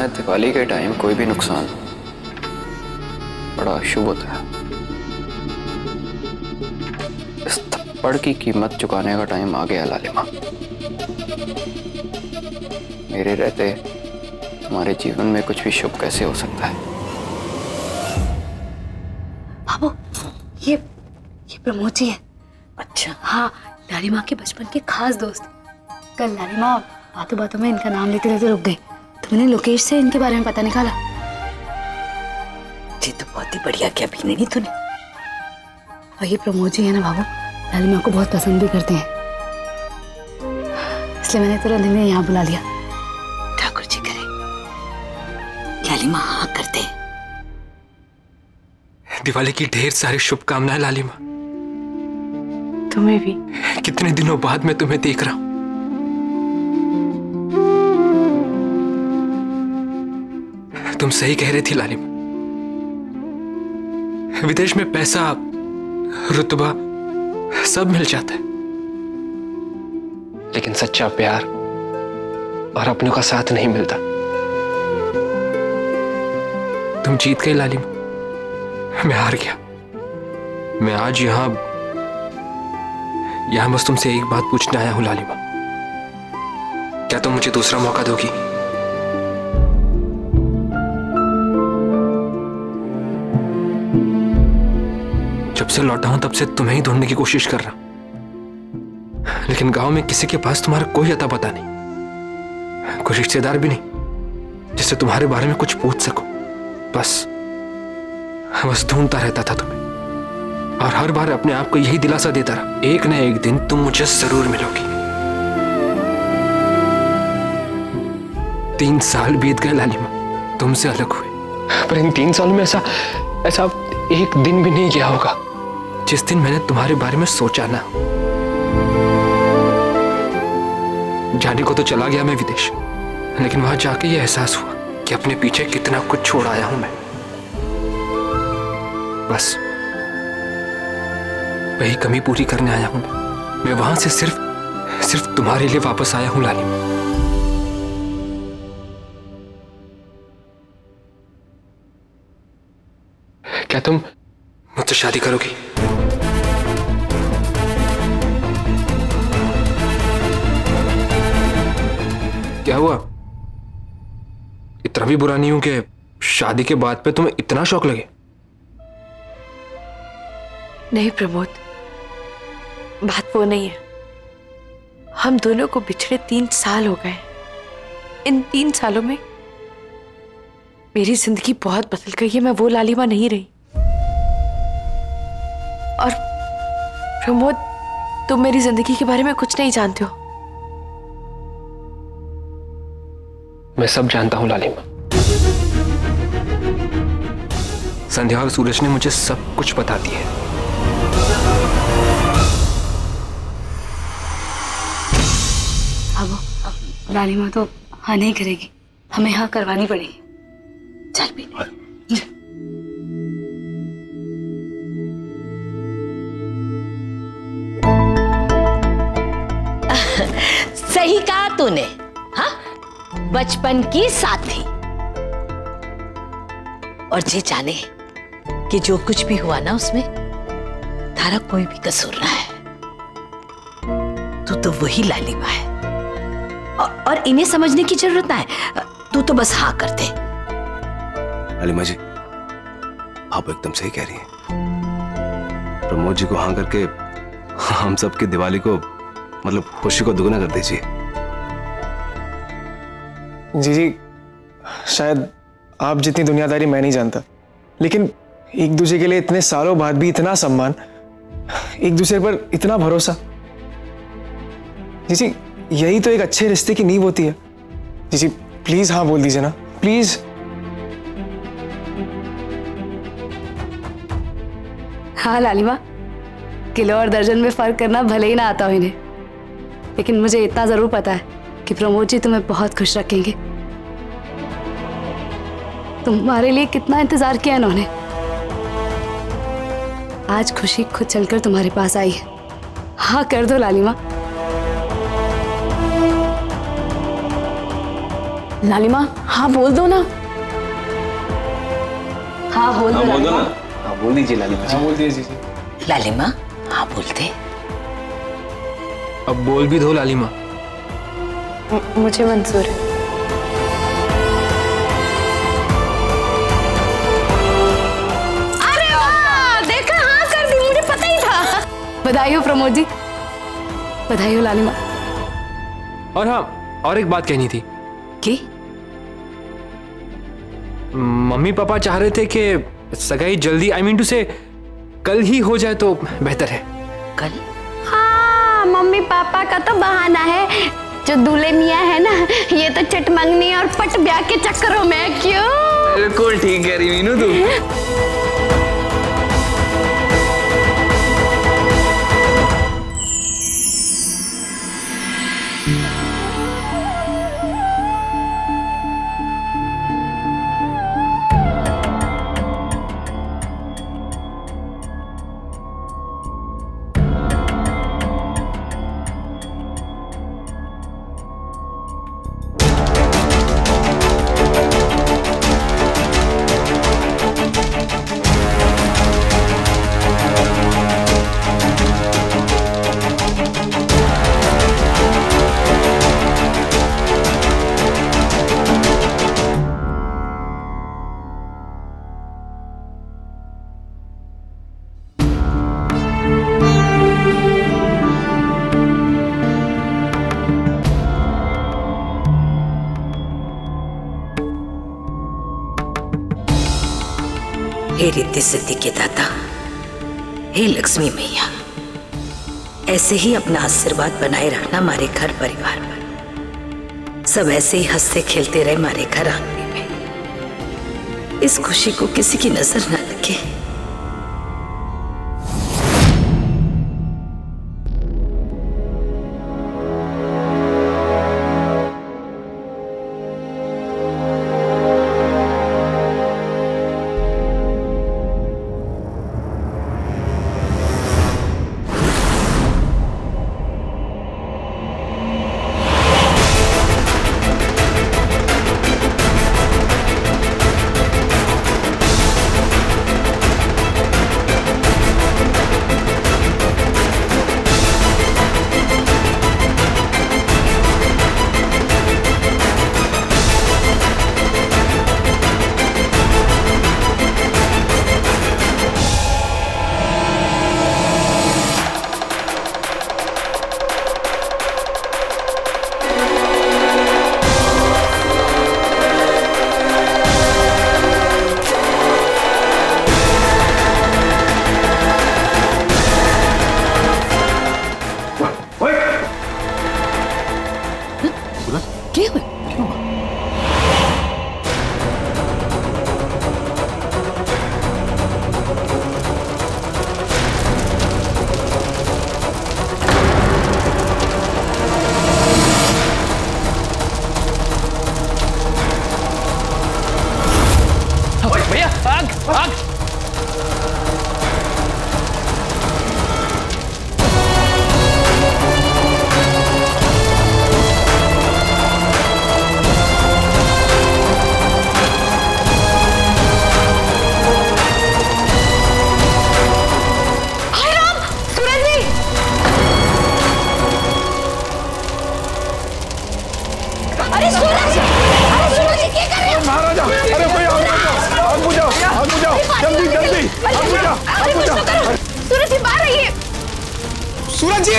है दिवाली के टाइम कोई भी नुकसान बड़ा अशुभ होता है। इस थप्पड़ की कीमत चुकाने का टाइम आ गया लालिमा। मेरे रहते हमारे जीवन में कुछ भी शुभ कैसे हो सकता है? बाबू, ये प्रमोद जी है। अच्छा। हाँ, लालिमा के बचपन के खास दोस्त। कल लालिमा बातों बातों में इनका नाम लेते लेते रुक गई, तो मैंने लोकेश से इनके बारे में पता निकाला। जी तो बहुत ही बढ़िया किया नहीं तूने। और ये प्रमोद जी है ना बाबू, लालिमा को बहुत पसंद भी करते हैं, इसलिए मैंने तुरंत इन्हें यहाँ बुला लिया। ठाकुर जी करे लालिमा हाँ करते। दिवाली की ढेर सारी शुभकामनाएं लालिमा। तुम्हें भी। कितने दिनों बाद मैं तुम्हें देख रहा हूं। तुम सही कह रही थी लालिमा, विदेश में पैसा, रुतबा सब मिल जाता है, लेकिन सच्चा प्यार और अपनों का साथ नहीं मिलता। तुम जीत गई लालिमा, मैं हार गया। मैं आज यहां बस तुमसे एक बात पूछने आया हूं लालिमा, क्या तुम मुझे दूसरा मौका दोगी? जब से लौटा हूं तब से तुम्हें ही ढूंढने की कोशिश कर रहा हूं, लेकिन गांव में किसी के पास तुम्हारा कोई अता पता नहीं, कोई रिश्तेदार भी नहीं जिससे तुम्हारे बारे में कुछ पूछ सकूं। बस ढूंढता रहता था तुम्हें, और हर बार अपने आप को यही दिलासा देता रहा, एक न एक दिन तुम मुझे जरूर मिलोगी। 3 साल बीत गए लालिमा, तुमसे अलग हुए, पर इन 3 सालों में ऐसा एक दिन भी नहीं गया होगा जिस दिन मैंने तुम्हारे बारे में सोचा ना। जाने को तो चला गया मैं विदेश, लेकिन वहां जाके ये एहसास हुआ कि अपने पीछे कितना कुछ छोड़ आया हूं मैं। बस वही कमी पूरी करने आया हूं मैं वहां से सिर्फ तुम्हारे लिए वापस आया हूं लालिमा। क्या तुम मुझसे शादी करोगी? क्या हुआ? इतना भी बुरा नहीं हूं कि शादी के बाद पे तुम्हें इतना शौक लगे? नहीं प्रमोद, बात वो नहीं है। हम दोनों को बिछड़े 3 साल हो गए। इन 3 सालों में मेरी जिंदगी बहुत बदल गई है। मैं वो लालिमा नहीं रही। और प्रमोद, तुम मेरी जिंदगी के बारे में कुछ नहीं जानते हो। मैं सब जानता हूं लालिमा। संध्या और सूरज ने मुझे सब कुछ बता दिया है। अब लालिमा तो हाँ नहीं करेगी, हमें हाँ करवानी पड़ेगी। चल भी। सही कहा तूने। हाँ, बचपन की साथी। और जे जाने कि जो कुछ भी हुआ ना उसमें तारा कोई भी कसूर ना है। तू तो वही लालिमा है, और इन्हें समझने की जरूरत ना है। तू तो बस हाँ कर दे। लालिमा जी, आप एकदम सही कह रही हैं। प्रमोद जी को हाँ करके हम सबकी दिवाली को, मतलब खुशी को दुगना कर दीजिए। जी, शायद आप जितनी दुनियादारी मैं नहीं जानता, लेकिन एक दूसरे के लिए इतने सालों बाद भी इतना सम्मान, एक दूसरे पर इतना भरोसा, जी यही तो एक अच्छे रिश्ते की नींव होती है। जी प्लीज हाँ बोल दीजिए ना, प्लीज। हाँ लालिमा, किलो और दर्जन में फर्क करना भले ही ना आता हो इन्हें, लेकिन मुझे इतना जरूर पता है कि प्रमोद जी तुम्हें बहुत खुश रखेंगे। तुम्हारे लिए कितना इंतजार किया इन्होंने, आज खुशी खुद चलकर तुम्हारे पास आई है। हाँ कर दो लालिमा। लालिमा, हाँ बोल दो ना। हाँ बोल दो बोल दो लालिमा। ना। हाँ बोल दीजिए लालिमा जी। हाँ बोल दीजिए। लालिमा, हाँ बोलते। अब बोल भी दो लालिमा। मुझे मंजूर है। अरे वाह, देखा, हाँ कर दी, मुझे पता ही था। बधाई हो प्रमोद जी, बधाई हो लालिमा। और हाँ, और एक बात कहनी थी कि मम्मी पापा चाह रहे थे कि सगाई जल्दी, आई मीन टू से कल ही हो जाए तो बेहतर है। कल? हाँ, मम्मी पापा का तो बहाना है, जो दूल्हे मियाँ है ना, ये तो चटमंगनी और पट ब्याह के चक्करों में। क्यों? बिल्कुल ठीक कह रही मीनू तू। हे रिद्धि सिद्धि के दाता, हे लक्ष्मी मैया, ऐसे ही अपना आशीर्वाद बनाए रखना हमारे घर परिवार पर। सब ऐसे ही हंसते खेलते रहे हमारे घर आंगन में। इस खुशी को किसी की नजर न लगे। सूरज जी बाहर आइए। सूरज जी!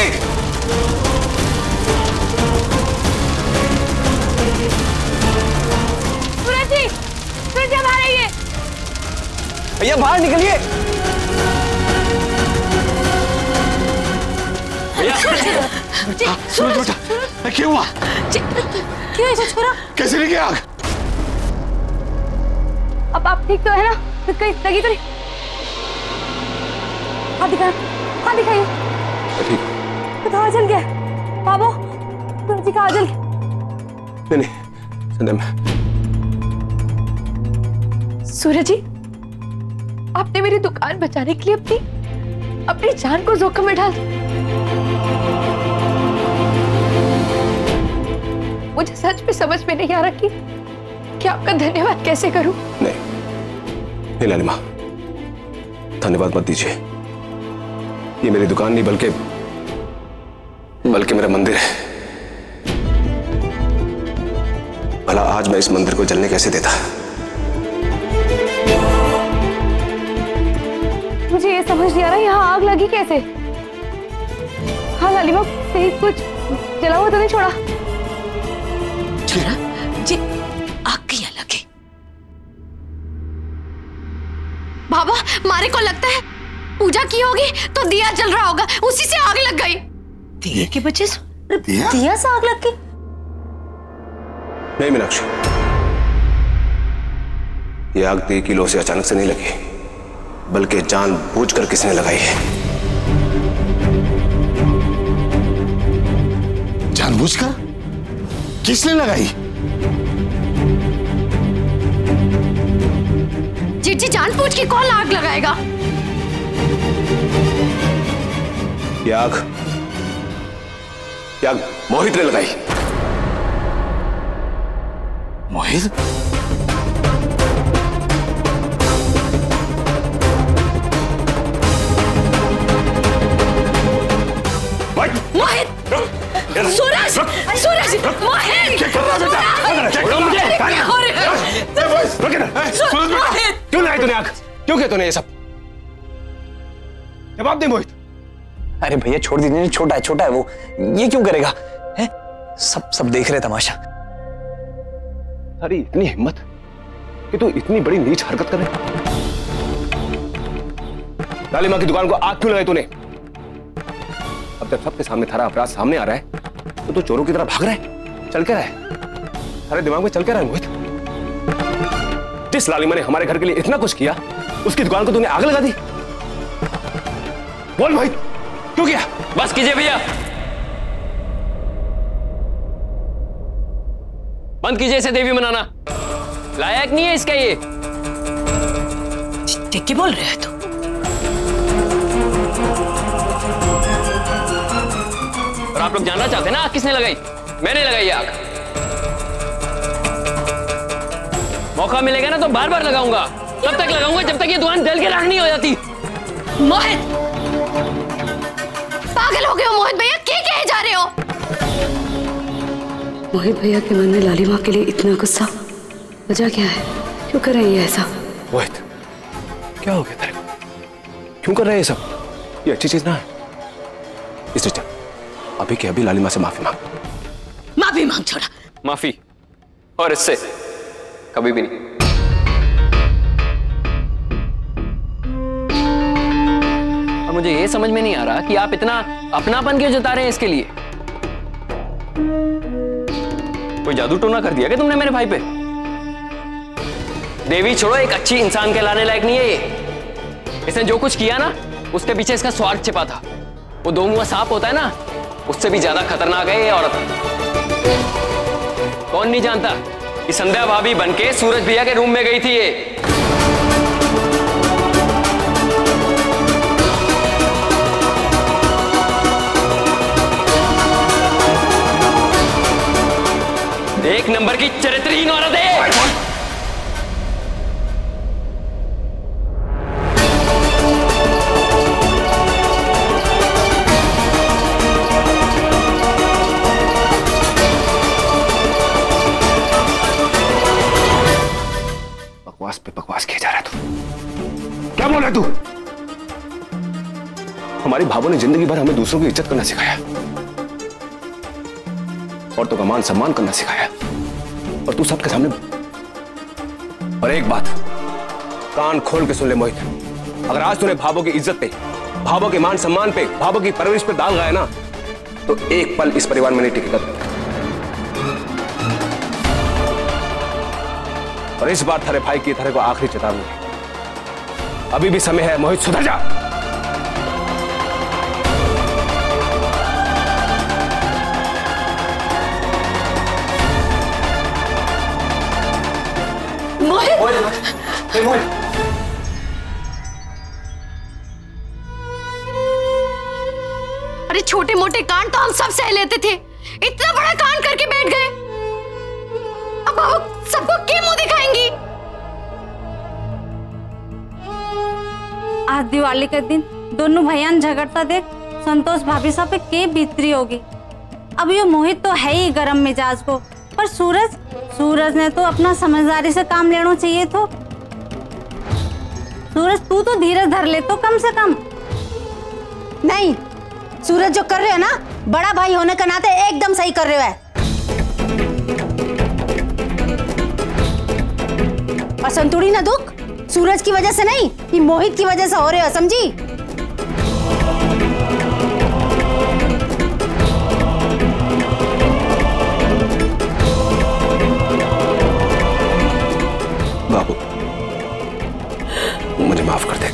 सूरज जी, सूरज जी बाहर आइए। भैया बाहर निकलिए। सूरज बेटा, क्या हुआ? क्यों ऐसा छोड़ा? कैसे लगी आग? अब आप ठीक तो है ना? कहीं लगी तो नहीं? हाथ दिखाइए, हाथ दिखाइए। ठीक। तो जल गया बाबू, सूरज जी का जल गया। नहीं संध्या मैं। सूरज जी, आपने मेरी दुकान बचाने के लिए अपनी जान को जोखिम में डाल दिया। मुझे सच में समझ में नहीं आ रहा कि आपका धन्यवाद कैसे करूं। नहीं लालिमा, धन्यवाद मत दीजिए। ये मेरी दुकान नहीं बल्कि मेरा मंदिर है। भला आज मैं इस मंदिर को जलने कैसे देता? मुझे ये समझ नहीं आ रहा यहाँ आग लगी कैसे। हाँ लालिमा, कहीं कुछ जला हुआ तो नहीं छोड़ा? छोड़ा जी, आग की लगी। बाबा, मारे को लगता है पूजा की होगी तो दिया जल रहा होगा, उसी से आग लग गई। दिए की वजह से? दिया से आग लग गई? नहीं मीनाक्षी, ये आग दिए की लौ से अचानक से नहीं लगी, बल्कि जानबूझकर किसने लगाई है। जानबूझकर? किसने लगाई? जी जानबूझ के कौन आग लगाएगा? ये आग मोहित ने लगाई। मोहित? मोहित! सूरज! सूरज! मोहित! क्या कर रहा है बेटा? छोड़ो मुझे! क्यों लाई तूने आग? क्यों किया तूने ये सब? जवाब दे मोहित। अरे भैया छोड़ दीजिए, छोटा है वो, ये क्यों करेगा? है? सब देख रहे तमाशा। अरे इतनी हिम्मत कि तू इतनी बड़ी नीच हरकत करे। लालिमा की दुकान को आग क्यों लगाई तूने? अब जब सबके सामने थारा अपराध सामने आ रहा है तो तू चोरों की तरह भाग रहा है। चल के रहा है, थारे दिमाग में चल के रहा है मोहित? जिस लालिमा ने हमारे घर के लिए इतना कुछ किया, उसकी दुकान को तूने आग लगा दी। बोल मोहित, क्यों किया? बस कीजिए भैया, बंद कीजिए इसे देवी मनाना। लायक नहीं है इसका ये। ठीक ही बोल रहे हैं तू। और आप लोग जानना चाहते हैं ना आग किसने लगाई? मैंने लगाई आग। मौका मिलेगा ना तो बार बार लगाऊंगा। तब तक लगाऊंगा जब तक ये दुकान जल के राख नहीं हो जाती। मोहित! पागल हो गए हो मोहित भैया, क्या कहे जा रहे हो? मोहित भैया के मन में लालिमा के लिए इतना गुस्सा, वजह क्या है? क्यों कर रही है ऐसा? मोहित, क्या हो गया तेरे को? क्यों कर रहे हैं ये सब? ये अच्छी चीज ना है। इससे चल अभी के अभी लालिमा से माफी मांग। माफी मांग छोड़ा। माफी? और इससे कभी भी नहीं। और मुझे ये समझ में नहीं आ रहा कि आप इतना अपनापन क्यों जता रहे हैं इसके लिए। कोई जादू टोना कर दिया क्या तुमने मेरे भाई पे? देवी छोड़ो, एक अच्छी इंसान कहलाने लायक नहीं है ये। इसने जो कुछ किया ना, उसके पीछे इसका स्वार्थ छिपा था। वो दो मुंहा सांप होता है ना, उससे भी ज्यादा खतरनाक है ये औरत। कौन नहीं जानता कि संध्या भाभी बनके सूरज भैया के रूम में गई थी ये। एक नंबर की चरित्रहीन औरत है। बकवास पे बकवास किया जा रहा है तू। क्या बोल रहा है तू? हमारी भाभो ने जिंदगी भर हमें दूसरों की इज्जत करना सिखाया, औरतों का मान सम्मान करना सिखाया, और तू सबके सामने। और एक बात कान खोल के सुन ले मोहित, अगर आज तूने भाभो की इज्जत पे, भाभो के मान सम्मान पे, भाभो की परवरिश पे दाग लगाया ना, तो एक पल इस परिवार में नहीं टिकेगा। और इस बार थारे भाई की थारे को आखिरी चेतावनी है। अभी भी समय है मोहित, सुधर जा। अरे छोटे मोटे कांड तो हम सब सह लेते थे, इतना बड़ा कांड करके बैठ गए। दिवाली के दिन दोनों भैया झगड़ता देख संतोष भाभी साहब पे के बीतरी होगी। अब ये मोहित तो है ही गरम मिजाज को, पर सूरज ने तो अपना समझदारी से काम लेना चाहिए। तो सूरज तू तो धीरज धर ले तो कम से कम। नहीं, सूरज जो कर रहे हो ना, बड़ा भाई होने के नाते एकदम सही कर रहे हो है। और संतुड़ी ना दुख सूरज की वजह से नहीं, ये मोहित की वजह से हो रहे हो, समझी? बाबू मुझे माफ कर दे।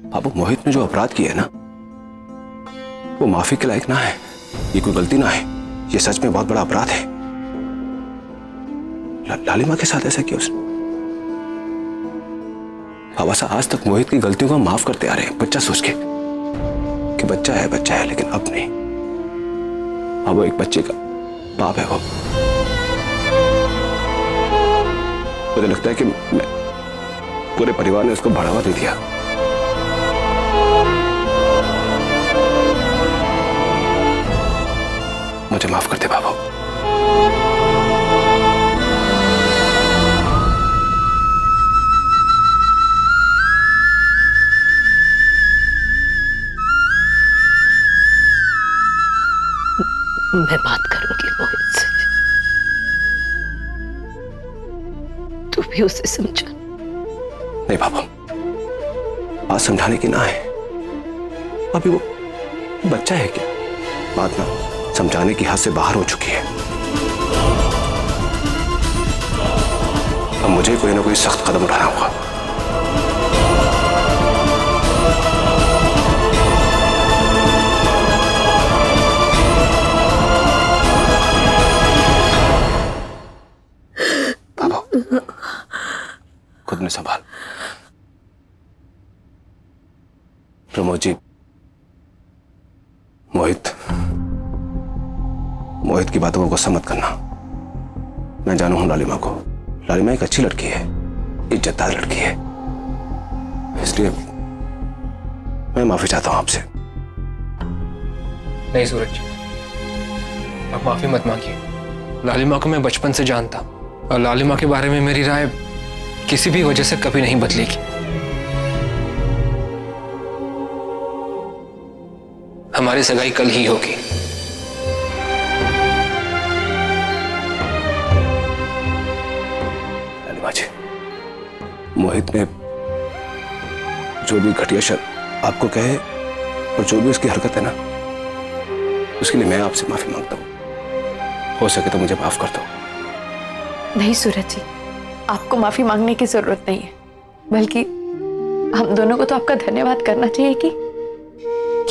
बाबू मोहित ने जो अपराध किया है ना, वो माफी के लायक ना है। ये कोई गलती ना है, ये सच में बहुत बड़ा अपराध है। लालिमा के साथ ऐसा किया उसने। बाबा साहब आज तक मोहित की गलतियों को माफ करते आ रहे हैं, बच्चा सोच के कि बच्चा है, लेकिन अब नहीं। अब वो एक बच्चे का बाप है। वो मुझे लगता है कि पूरे परिवार ने उसको बढ़ावा दे दिया। मुझे माफ कर दे बाबू। मैं बात करूंगी मोहित से, तू भी उसे समझा। नहीं बाबा, बात समझाने की ना है। अभी वो बच्चा है क्या? बात ना समझाने की हद से बाहर हो चुकी है। अब मुझे कोई ना कोई सख्त कदम उठाना होगा। खुद में संभाल। प्रमोद जी, मोहित की बातों को गुस्सा मत करना। मैं जानू हूं लालिमा को। लालिमा एक अच्छी लड़की है, इज्जतदार लड़की है, इसलिए मैं माफी चाहता हूं आपसे। नहीं सूरज, आप माफी मत मांगिए। लालिमा को मैं बचपन से जानता और लालिमा के बारे में मेरी राय किसी भी वजह से कभी नहीं बदलेगी। हमारी सगाई कल ही होगी। लालिमा जी, मोहित ने जो भी घटिया शब्द आपको कहे और जो भी उसकी हरकत है ना, उसके लिए मैं आपसे माफी मांगता हूं। हो सके तो मुझे माफ कर दो। नहीं सूरज जी, आपको माफी मांगने की जरूरत नहीं है, बल्कि हम दोनों को तो आपका धन्यवाद करना चाहिए कि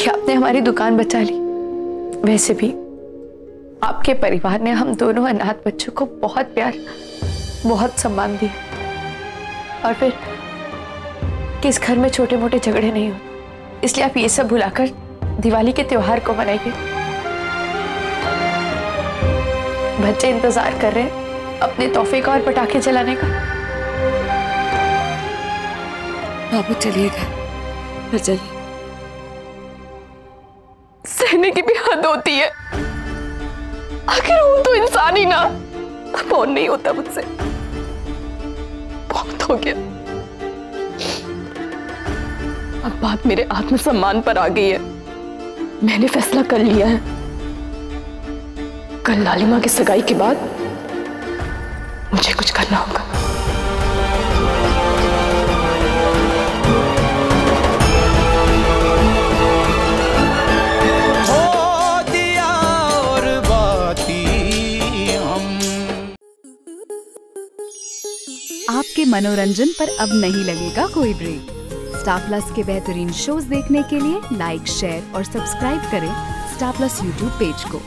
आपने हमारी दुकान बचा ली। वैसे भी आपके परिवार ने हम दोनों अनाथ बच्चों को बहुत प्यार, बहुत सम्मान दिया, और फिर किस घर में छोटे मोटे झगड़े नहीं होते। इसलिए आप ये सब भुलाकर दिवाली के त्योहार को मनाइए। बच्चे इंतजार कर रहे हैं अपने तोहफे का और पटाखे जलाने का। बाबू चलिएगा, पर चलिए। सहने की भी हद होती है। आखिर हूं तो इंसान ही ना, फोन नहीं होता मुझसे। बहुत हो गया। अब बात मेरे आत्मसम्मान पर आ गई है। मैंने फैसला कर लिया है, कल लालिमा की सगाई के बाद मुझे कुछ करना होगा। हो दिया और बाती हम। आपके मनोरंजन पर अब नहीं लगेगा कोई ब्रेक। स्टार प्लस के बेहतरीन शोज देखने के लिए लाइक, शेयर और सब्सक्राइब करें स्टार प्लस यूट्यूब पेज को।